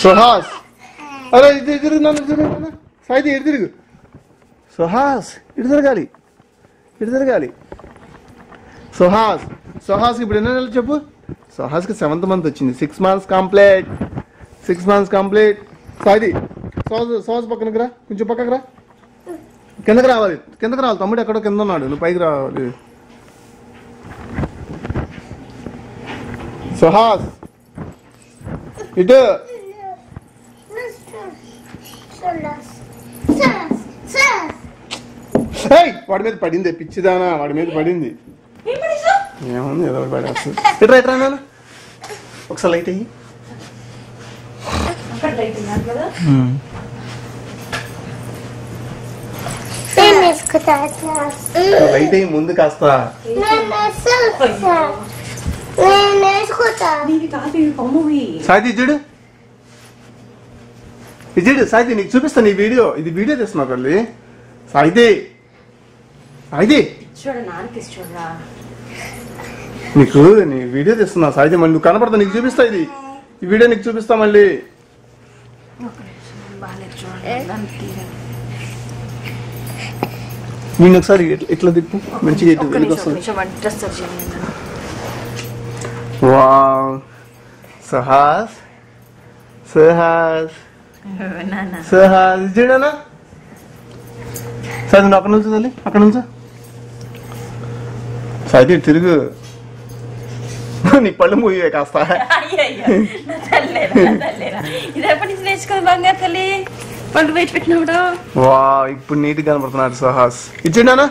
సుహాస్ అరే ఇది తిరుగు నన్ను తిరుగు సాయిది ఇటు తిరుగు సుహాస్ ఇటు తిరగాలి సుహాస్కి ఇప్పుడు ఎన్నో నెలలు చెప్పు సుహాస్కి 7th month వచ్చింది 6 months కంప్లీట్ సాయిది సుహాస్ పక్కనకి రా కొంచెం పక్కకు రా కిందకి రావాలి తమ్ముడు ఎక్కడో కింద ఉన్నాడు నువ్వు పైకి రావాలి సుహాస్ ఇటు వాడి మీద పడింది పిచ్చిదానా వాడి మీద పడింది ఏముంది ఏదో పడేస్తుంది ఇట్రా నాన్న ఒకసారి లైట్ అయ్యి లైట్ అయ్యి ముందు కాస్త సాయితీ ఇచ్చాడు సాయితీ నీకు చూపిస్తాను ఈ వీడియో తీస్తున్నా తల్లి సాయితీ నీకు నీ వీడియో తీస్తున్నా సాయితీ మళ్ళీ నువ్వు కనపడతా నీకు చూపిస్తా ఈ వీడియో నీకు చూపిస్తా మళ్ళీ నేను ఒకసారి ఇట్లా తిప్పు మంచిగా వావ్ సుహాస్ చూడనా సాయి నువ్వు అక్కడ నుంచి తల్లి అక్కడ నుంచో సాయి తిరుగు నీ పళ్ళు మూవే కాస్త పళ్ళు వేచి పెట్టినప్పుడు వా ఇప్పుడు నీట్ కనపడుతున్నాడు సుహాస్ ఇచ్చిండానా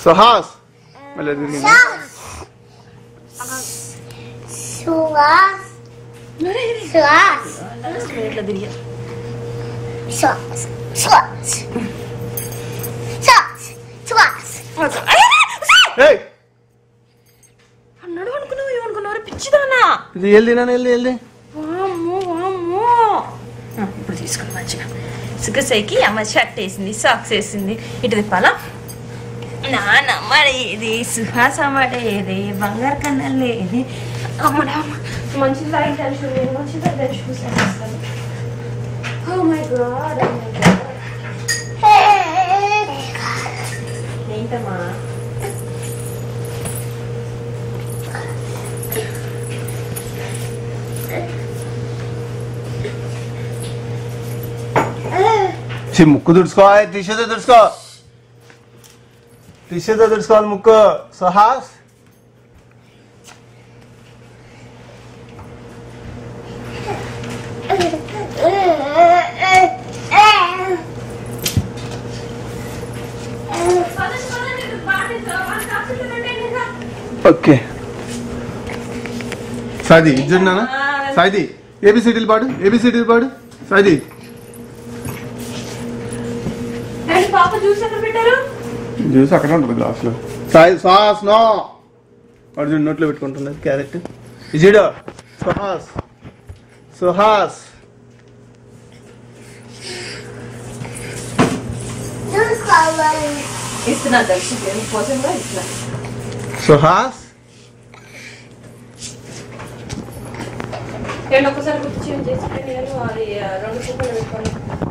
సుహాస్ మళ్ళీ తిరిగి అన్నాడు అనుకున్నావు ఏమనుకున్నారు పిచ్చిదానా ఇది వెళ్ళి ఇప్పుడు తీసుకుని మంచిగా సుఖసైకి అమ్మ షర్ట్ వేసింది సాక్స్ వేసింది ఇటు తిప్పాలా నాన్నమ్మడేది సుహాస్ అమ్మడేది బంగారు కన్నలేది అమ్మడా మంచిది ఏంటమ్మా ముక్కు తుడుచుకోవాలి టీషర్ట్ తుడుచుకోవాలి ముక్కు సుహాస్ ఓకే సాయిది ఇద్దరు నాన్న సాయిది ఏబిసిడీలు పాడు సాయిది జ్యూస్ అక్కడ ఉంటుంది గ్లాస్లో సాయి సాస్ నో అర్జున్ నోట్లో పెట్టుకుంటున్నది క్యారెట్ ఇజిడో సుహాస్ సుహాస్ ఒకసారి గుర్తు చేసి 2 పెట్టుకోండి